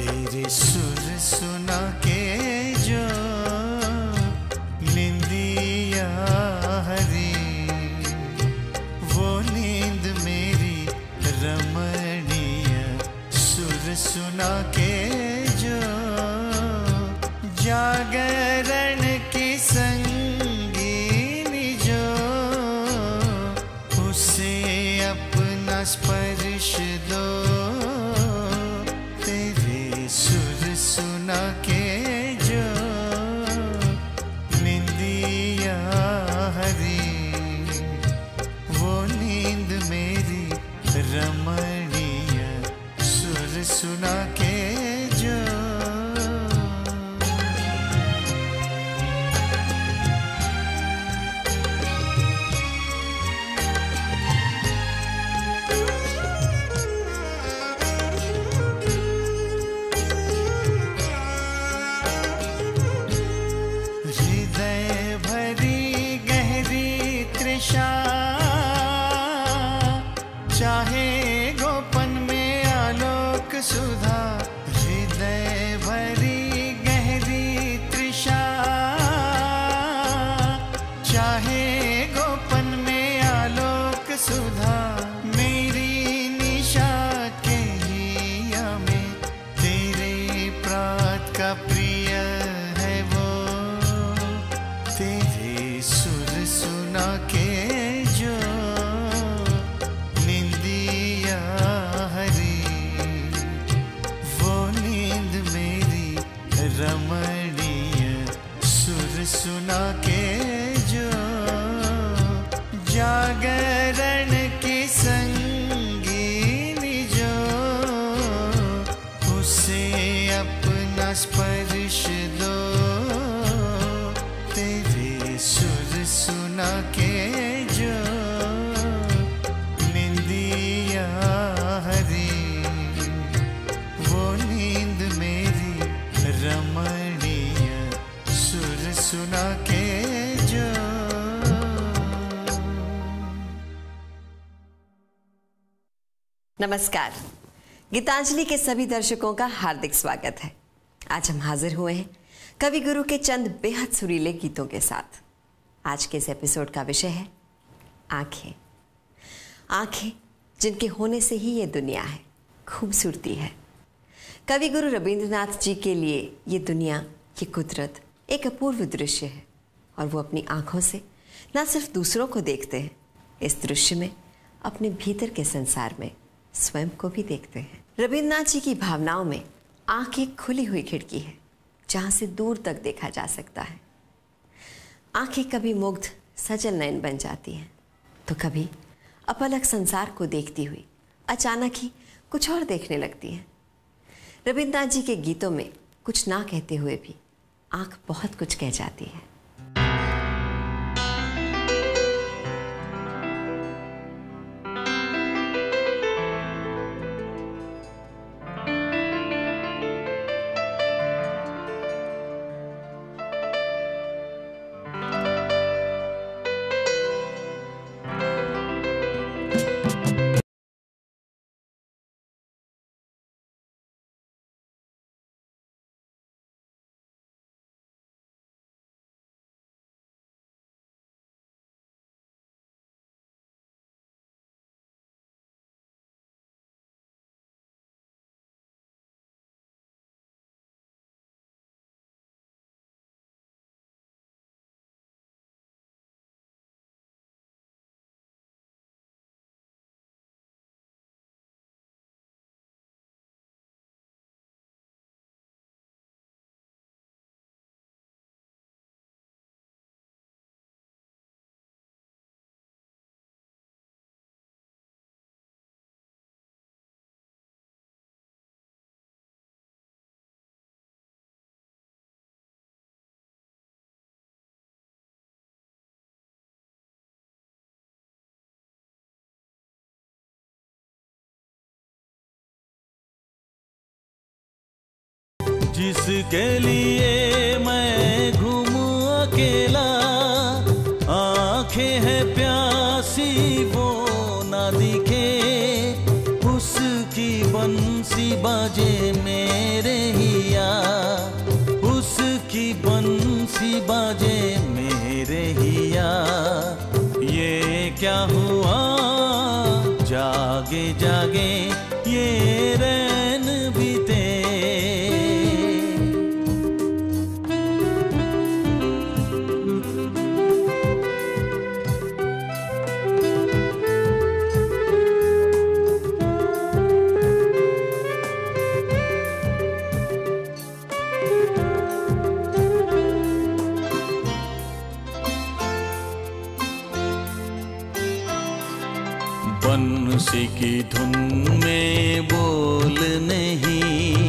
तेरे सुर सुना के जो निंदिया हरी, वो नींद मेरी रमणीय। सुर सुना के जो जागरण की संगीनी जो, उसे अपना स्पर्श दो। तेरे सुर सुना के जो निंदिया हरी, वो नींद मेरी रमणीय। सुर सुना के जो चाहे गोपन में आलोक सुधा, हृदय भरी गहरी तृषा। चाहे गोपन में आलोक सुधा, मेरी निशा के हिया में तेरे प्रात का प्रिय है वो। तेरे सुर सुना के जो निंदिया हरी, वो नींद मेरी रमणीय। सुर सुना के जो जागरण की संगीनी जो, उसे अपना स्पर्श दो। तेरे सुर सुना के जो निंदिया हरी, वो नींद मेरी रमणीय। सुर सुना के जो नमस्कार। गीतांजलि के सभी दर्शकों का हार्दिक स्वागत है। आज हम हाजिर हुए हैं कवि गुरु के चंद बेहद सुरीले गीतों के साथ। आज के इस एपिसोड का विषय है आंखें। आंखें जिनके होने से ही ये दुनिया है, खूबसूरती है। कवि गुरु रविंद्रनाथ जी के लिए ये दुनिया, ये कुदरत एक अपूर्व दृश्य है, और वो अपनी आंखों से न सिर्फ दूसरों को देखते हैं, इस दृश्य में अपने भीतर के संसार में स्वयं को भी देखते हैं। रविंद्रनाथ जी की भावनाओं में आंख एक खुली हुई खिड़की है, जहाँ से दूर तक देखा जा सकता है। आंखें कभी मुग्ध सजल नयन बन जाती हैं, तो कभी अपलक संसार को देखती हुई अचानक ही कुछ और देखने लगती हैं। रविंद्रनाथ जी के गीतों में कुछ ना कहते हुए भी आंख बहुत कुछ कह जाती है। जिसके लिए मैं घूमूं अकेला, आंखें हैं प्यासी वो ना दिखे, उसकी बंसी बाजे में मेरे हिया, उसकी बंसी बाजे मेरे हिया। ये क्या हुआ जागे जागे ये रैन बीते। बंसी की धुन में बोल नहीं,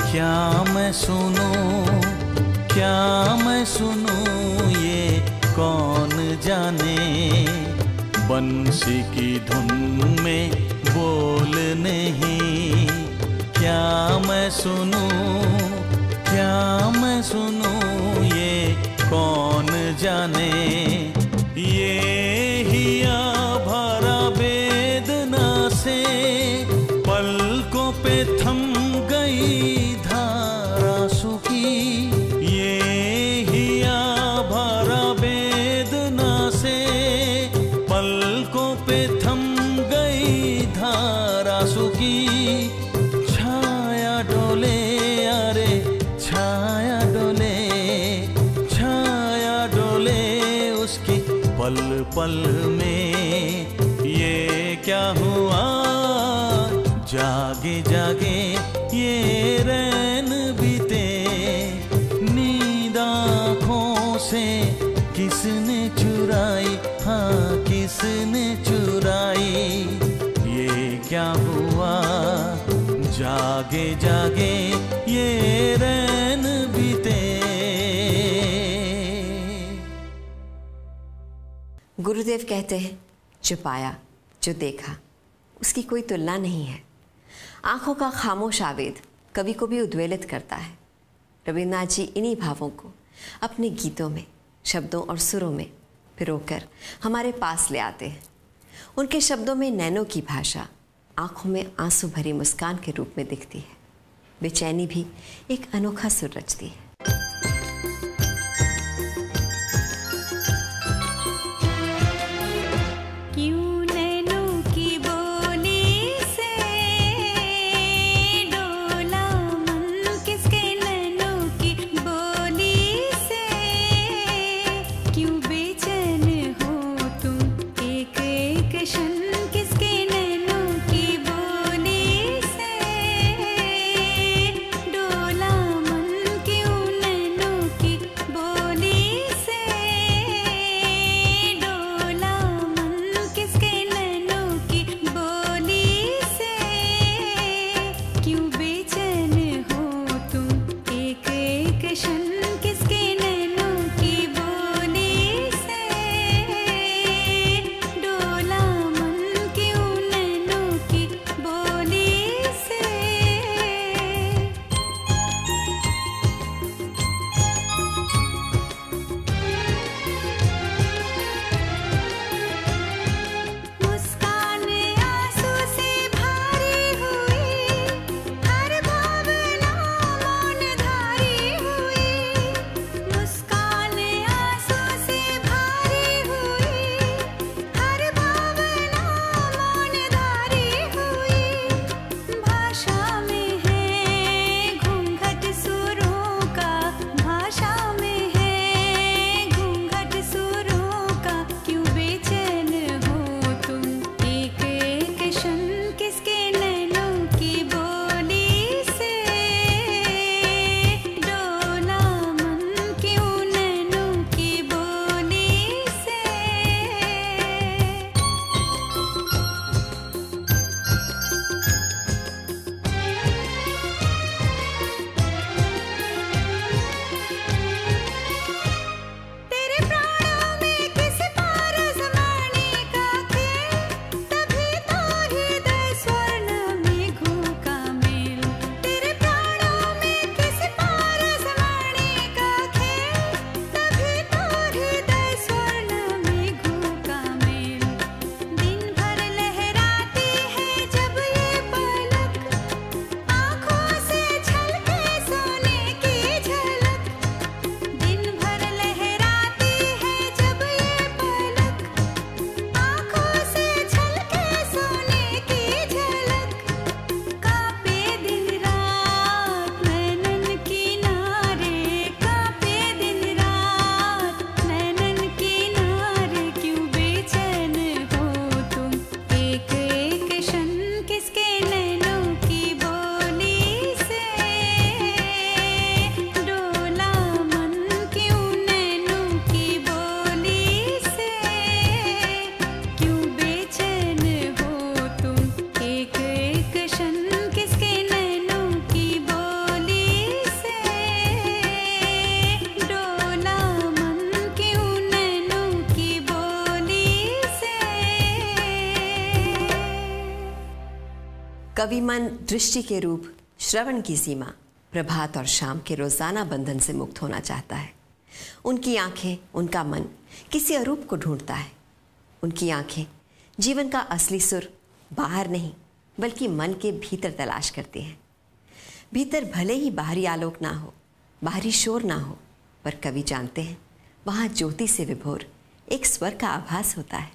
क्या मैं सुनूं, क्या मैं सुनूं ये कौन जाने। बंसी की धुन में बोल नहीं, क्या मैं सुनूं, क्या मैं सुनूं ये कौन जाने। ये हिया भरा वेदना से पलकों पे थम गई धारा सुखी। ये हिया भरा वेदना से पलकों पे थम गई धारा सुखी। छाया डोले अरे छाया डोले, छाया डोले उसकी पल पल में। ये क्या हुआ जागे जागे ये रैन बीते। नींद आँखों से किसने चुराई, हाँ किसने चुराई। ये क्या हुआ जागे जागे ये रैन बीते। गुरुदेव कहते हैं, जो पाया जो देखा उसकी कोई तुलना नहीं है। आंखों का खामोश आवेद कवि को भी उद्वेलित करता है। रविन्द्रनाथ जी इन्हीं भावों को अपने गीतों में शब्दों और सुरों में पिरोकर हमारे पास ले आते हैं। उनके शब्दों में नैनों की भाषा आंखों में आंसू भरी मुस्कान के रूप में दिखती है। बेचैनी भी एक अनोखा सुर रचती है। डोला मन क्यों कवि मन दृष्टि के रूप, श्रवण की सीमा, प्रभात और शाम के रोजाना बंधन से मुक्त होना चाहता है। उनकी आंखें, उनका मन किसी अरूप को ढूंढता है। उनकी आंखें जीवन का असली सुर बाहर नहीं बल्कि मन के भीतर तलाश करती हैं। भीतर भले ही बाहरी आलोक ना हो, बाहरी शोर ना हो, पर कवि जानते हैं वहाँ ज्योति से विभोर एक स्वर का आभास होता है।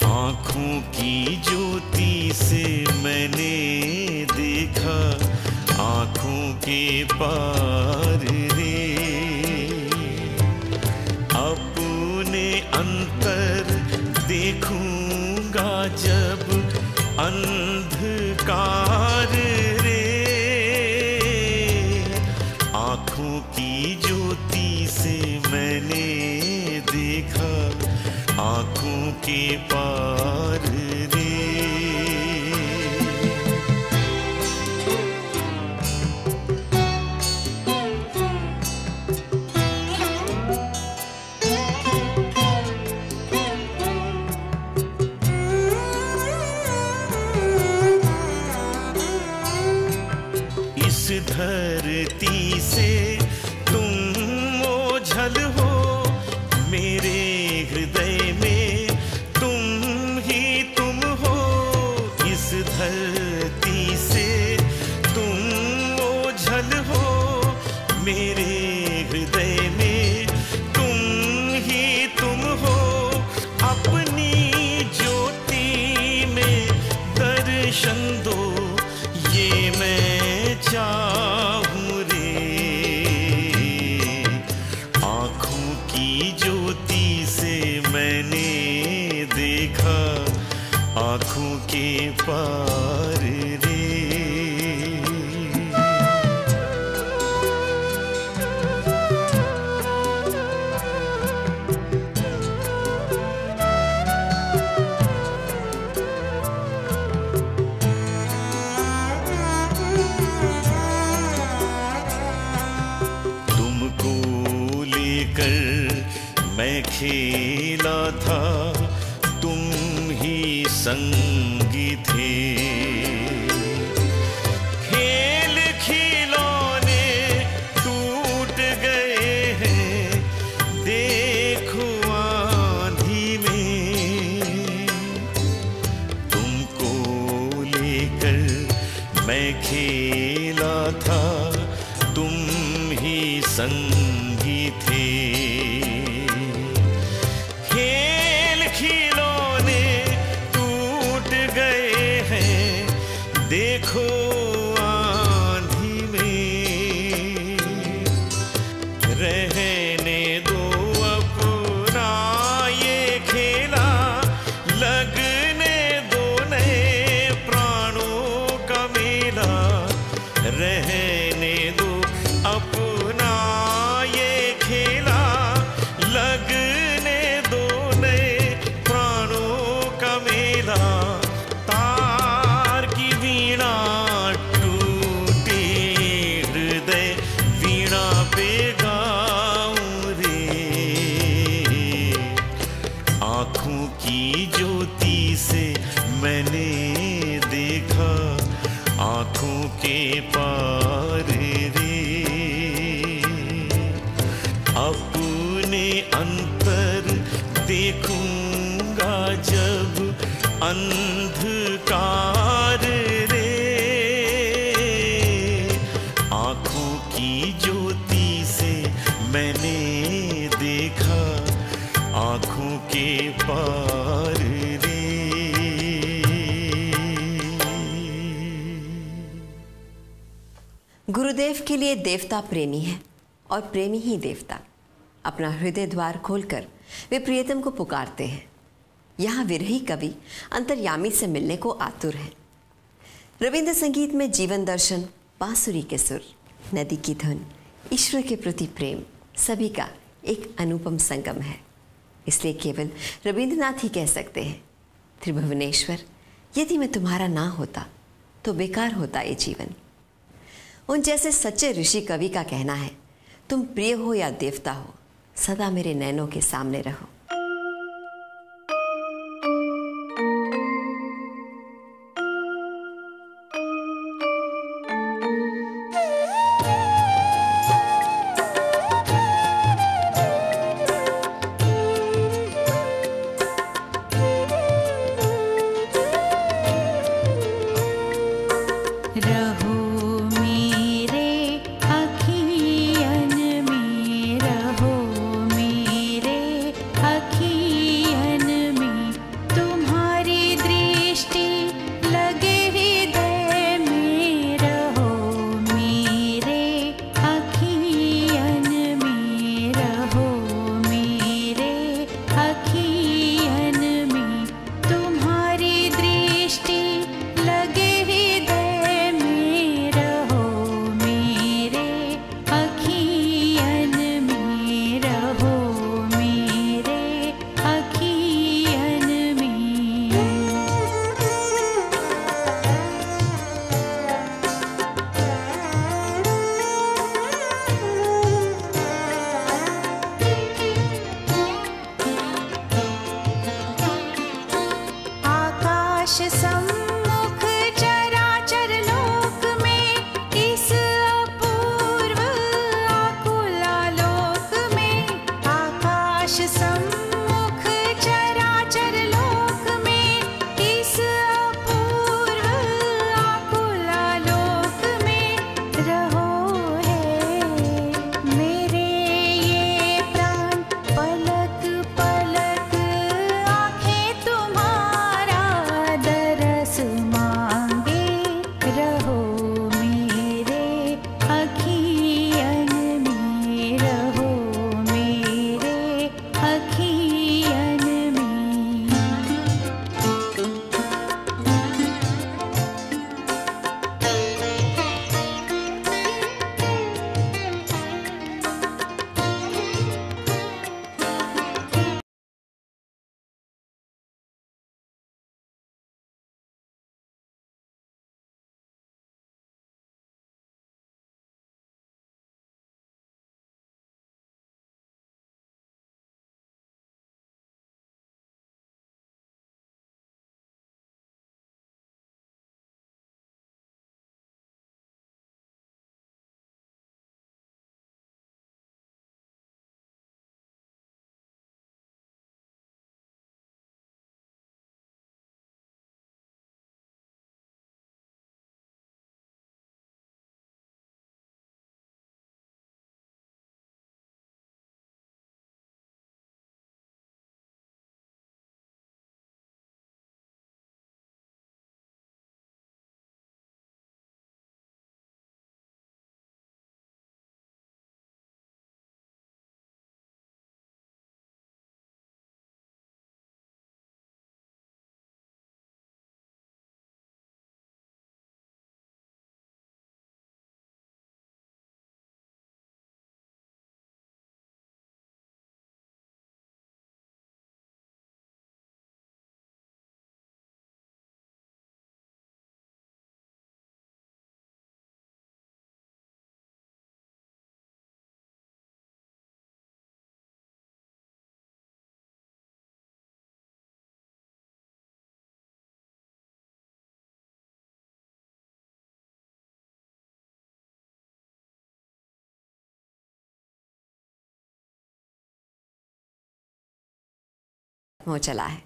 आँखों की ज्योति से मैंने देखा आँखों के पार रे, अपने अंतर देखूंगा जब अंधकार रे। आँखों की ज्योति से मैंने देखा आँखों के पार रे। इस धरती से तुम ओझल हो, मेरे हृदय में तुम ही तुम हो। इस धरती से तुम ओझल हो, मेरे हृदय में तुम ही तुम हो। अपनी ज्योति में दर्शन दो, ये मैं चाहूं रे। आँखों की ज्योति से मैंने देखा आँखों के पार रे। तुमको लेकर मैं खेला था, तुम ही संगी थे। खेल खिलौने टूट गए हैं, देखो आंधी में। तुमको लेकर मैं खेला था, तुम ही संगी थे। खेल खिलौने टूट गए हैं, देखो आंधी में। रहने दो अपना ये खेला, लगने दो नए प्राणों का मेला। रहने दो अपना ये खेला, लगने दो नए प्राणों का मेला। तार की वीणा टूटे हृदय वीणा पे गाऊं रे। आँखों की ज्योति से मैंने देखा आँखों के पार रे। अपने अंतर देखूंगा जब अंधकार रे। आँखों की ज्योति से मैंने देखा आँखों के पार रे। गुरुदेव के लिए देवता प्रेमी है और प्रेमी ही देवता। अपना हृदय द्वार खोलकर वे प्रियतम को पुकारते हैं। यहाँ विरही कवि अंतर्यामी से मिलने को आतुर हैं। रविंद्र संगीत में जीवन दर्शन, बांसुरी के सुर, नदी की धुन, ईश्वर के प्रति प्रेम सभी का एक अनुपम संगम है। इसलिए केवल रविंद्रनाथ ही कह सकते हैं, त्रिभुवनेश्वर यदि मैं तुम्हारा ना होता तो बेकार होता ये जीवन। उन जैसे सच्चे ऋषि कवि का कहना है, तुम प्रिय हो या देवता हो, सदा मेरे नैनों के सामने रहो। हो चला है।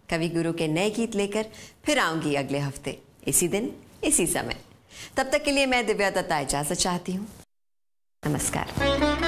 कवि गुरु के नए गीत लेकर फिर आऊंगी अगले हफ्ते इसी दिन इसी समय। तब तक के लिए मैं दिव्या दत्ता इजाजत चाहती हूँ। नमस्कार।